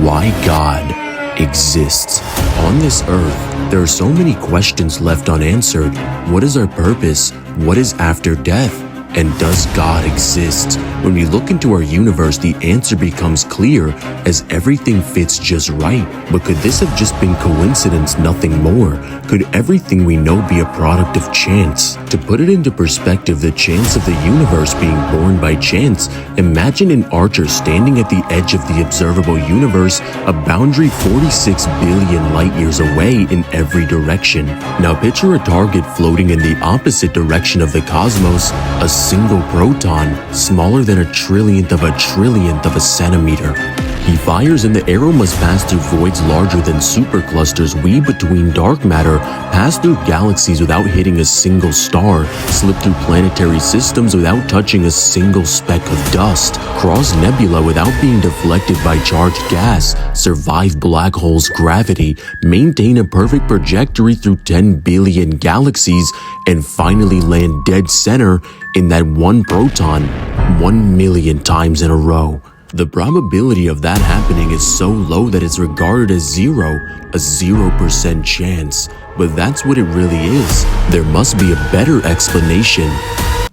Why God exists. On this earth, there are so many questions left unanswered. What is our purpose? What is after death? And does God exist? When we look into our universe, the answer becomes clear as everything fits just right. But could this have just been coincidence, nothing more? Could everything we know be a product of chance? To put it into perspective, the chance of the universe being born by chance, imagine an archer standing at the edge of the observable universe, a boundary 46 billion light years away in every direction. Now picture a target floating in the opposite direction of the cosmos, a single proton, smaller than a trillionth of a centimeter. He fires and the arrow must pass through voids larger than superclusters weave between dark matter, pass through galaxies without hitting a single star, slip through planetary systems without touching a single speck of dust, cross nebula without being deflected by charged gas, survive black holes' gravity, maintain a perfect trajectory through 10 billion galaxies, and finally land dead center in that one proton 1 million times in a row. The probability of that happening is so low that it's regarded as zero, a 0% chance. But that's what it really is. There must be a better explanation,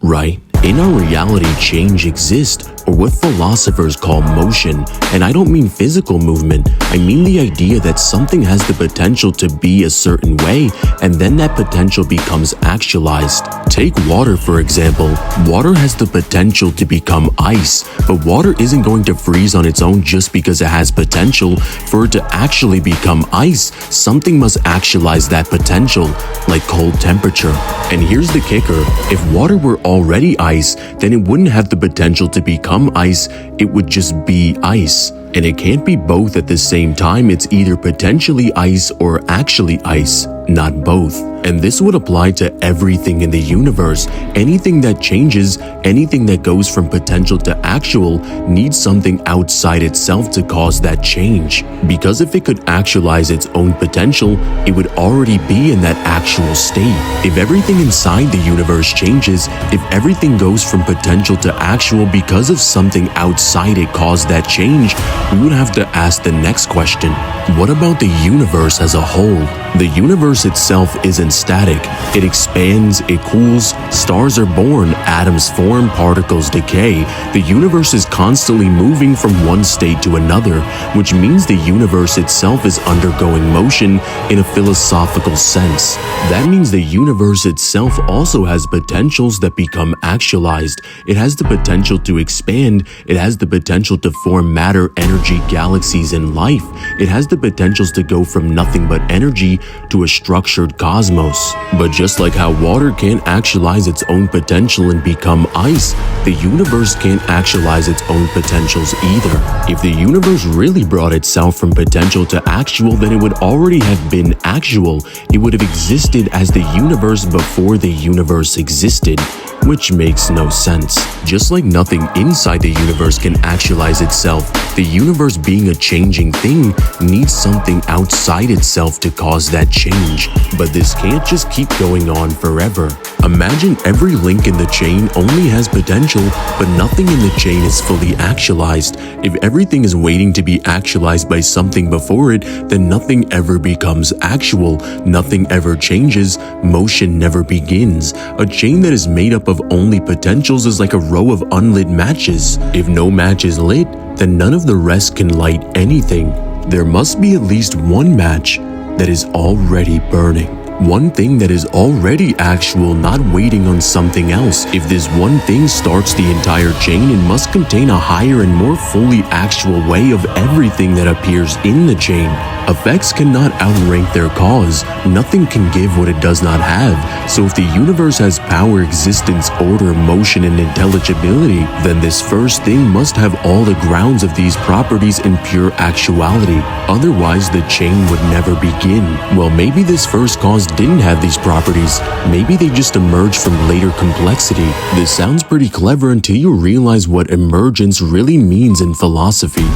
right? In our reality, change exists, or what philosophers call motion. And I don't mean physical movement, I mean the idea that something has the potential to be a certain way, and then that potential becomes actualized. Take water, for example. Water has the potential to become ice, but water isn't going to freeze on its own just because it has potential. For it to actually become ice, something must actualize that potential, like cold temperature. And here's the kicker, if water were already ice, then it wouldn't have the potential to become ice, it would just be ice. And it can't be both at the same time. It's either potentially ice or actually ice, not both. And this would apply to everything in the universe. Anything that changes, anything that goes from potential to actual, needs something outside itself to cause that change. Because if it could actualize its own potential, it would already be in that actual state. If everything inside the universe changes, if everything goes from potential to actual because of something outside it caused that change, we would have to ask the next question. What about the universe as a whole? The universe itself isn't static. It expands, it cools, stars are born, atoms form, particles decay. The universe is constantly moving from one state to another, which means the universe itself is undergoing motion in a philosophical sense. That means the universe itself also has potentials that become actualized. It has the potential to expand. It has the potential to form matter, energy, galaxies, and life. It has the potentials to go from nothing but energy to a structured cosmos. But just like how water can't actualize its own potential and become ice, the universe can't actualize its own potentials either. If the universe really brought itself from potential to actual, then it would already have been actual. It would have existed as the universe before the universe existed, which makes no sense. Just like nothing inside the universe can actualize itself, the universe being a changing thing needs something outside itself to cause that change. But this can't just keep going on forever. Imagine every link in the chain only has potential, but nothing in the chain is fully actualized. If everything is waiting to be actualized by something before it, then nothing ever becomes actual, nothing ever changes, motion never begins. A chain that is made up of only potentials is like a row of unlit matches. If no match is lit, then none of the rest can light anything. There must be at least one match that is already burning. One thing that is already actual, not waiting on something else. If this one thing starts the entire chain, it must contain a higher and more fully actual way of everything that appears in the chain. Effects cannot outrank their cause. Nothing can give what it does not have. So if the universe has power, existence, order, motion, and intelligibility, then this first thing must have all the grounds of these properties in pure actuality. Otherwise, the chain would never begin. Well, maybe this first cause didn't have these properties. Maybe they just emerged from later complexity. This sounds pretty clever until you realize what emergence really means in philosophy.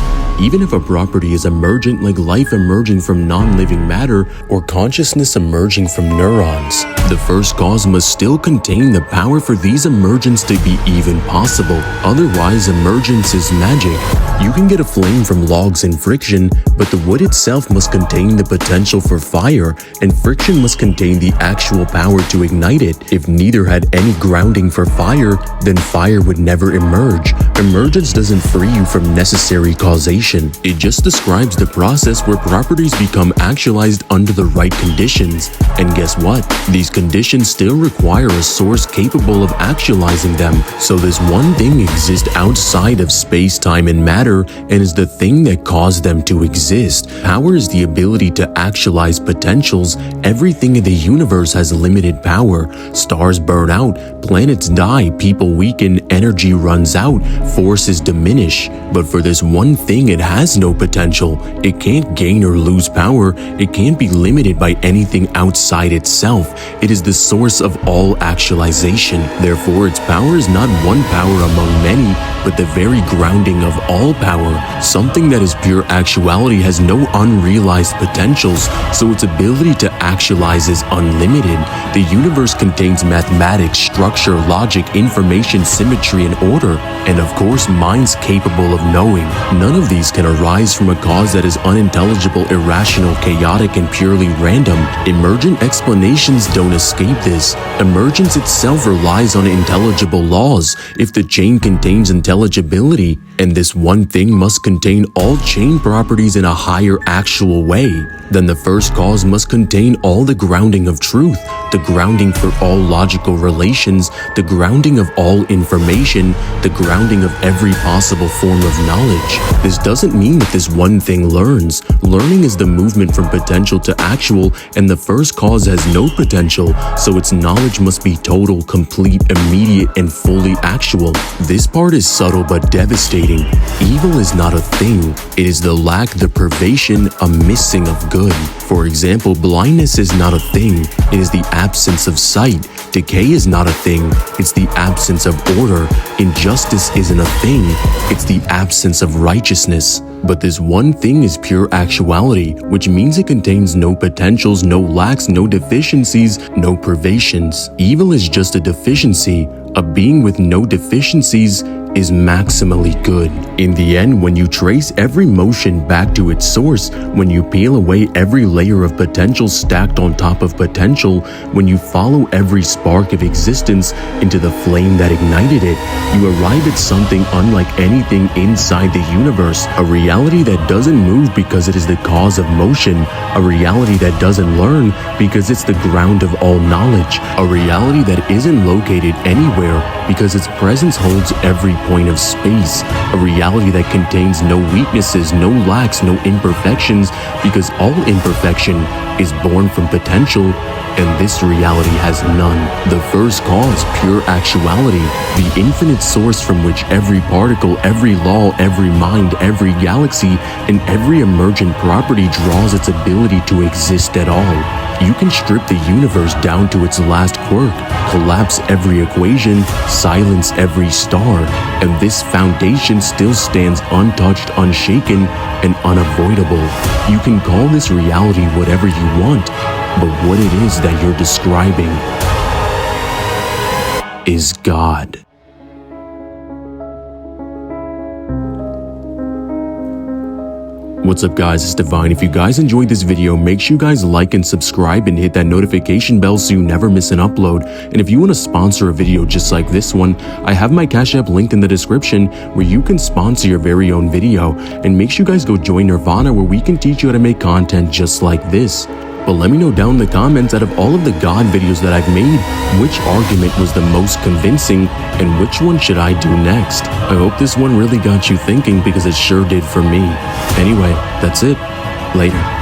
Even if a property is emergent, like life emerging from non-living matter or consciousness emerging from neurons, the first cause must still contain the power for these emergence to be even possible. Otherwise, emergence is magic. You can get a flame from logs and friction, but the wood itself must contain the potential for fire, and friction must contain the actual power to ignite it. If neither had any grounding for fire, then fire would never emerge. Emergence doesn't free you from necessary causation. It just describes the process where properties become actualized under the right conditions. And guess what? These conditions still require a source capable of actualizing them. So this one thing exists outside of space, time, and matter, and is the thing that caused them to exist. Power is the ability to actualize potentials. Everything in the universe has limited power. Stars burn out, planets die, people weaken, energy runs out, forces diminish. But for this one thing, it has no potential. It can't gain or lose power. It can't be limited by anything outside itself. It is the source of all actualization. Therefore, its power is not one power among many, but the very grounding of all power. Something that is pure actuality has no unrealized potentials, so its ability to actualize is unlimited. The universe contains mathematics, structure, logic, information, symmetry, and order, and of course minds capable of knowing. None of these can arise from a cause that is unintelligible, irrational, chaotic, and purely random. Emergent explanations don't escape this. Emergence itself relies on intelligible laws. If the chain contains intelligibility, and this one thing must contain all chain properties in a higher actual way, then the first cause must contain all the grounding of truth, the grounding for all logical relations, the grounding of all information, the grounding of every possible form of knowledge. This doesn't mean that this one thing learns. Learning is the movement from potential to actual, and the first cause has no potential, so its knowledge must be total, complete, immediate, and fully actual. This part is subtle but devastating. Evil is not a thing. It is the lack, the privation, a missing of good. For example, blindness is not a thing. It is the absence of sight. Decay is not a thing. It's the absence of order. Injustice isn't a thing. It's the absence of righteousness. But this one thing is pure actuality, which means it contains no potentials, no lacks, no deficiencies, no privations. Evil is just a deficiency. A being with no deficiencies is maximally good. In the end, when you trace every motion back to its source, when you peel away every layer of potential stacked on top of potential, when you follow every spark of existence into the flame that ignited it, you arrive at something unlike anything inside the universe, a reality that doesn't move because it is the cause of motion, a reality that doesn't learn because it's the ground of all knowledge, a reality that isn't located anywhere because its presence holds every point of space, a reality that contains no weaknesses, no lacks, no imperfections, because all imperfection is born from potential, and this reality has none. The first cause, pure actuality, the infinite source from which every particle, every law, every mind, every galaxy, and every emergent property draws its ability to exist at all. You can strip the universe down to its last quirk, collapse every equation, silence every star, and this foundation still stands untouched, unshaken, and unavoidable. You can call this reality whatever you want, but what it is that you're describing is God. What's up guys, it's Divine. If you guys enjoyed this video, make sure you guys like and subscribe and hit that notification bell so you never miss an upload. And if you want to sponsor a video just like this one, I have my Cash App linked in the description where you can sponsor your very own video. And make sure you guys go join Nirvana where we can teach you how to make content just like this. But let me know down in the comments, out of all of the God videos that I've made, which argument was the most convincing and which one should I do next? I hope this one really got you thinking because it sure did for me. Anyway, that's it. Later.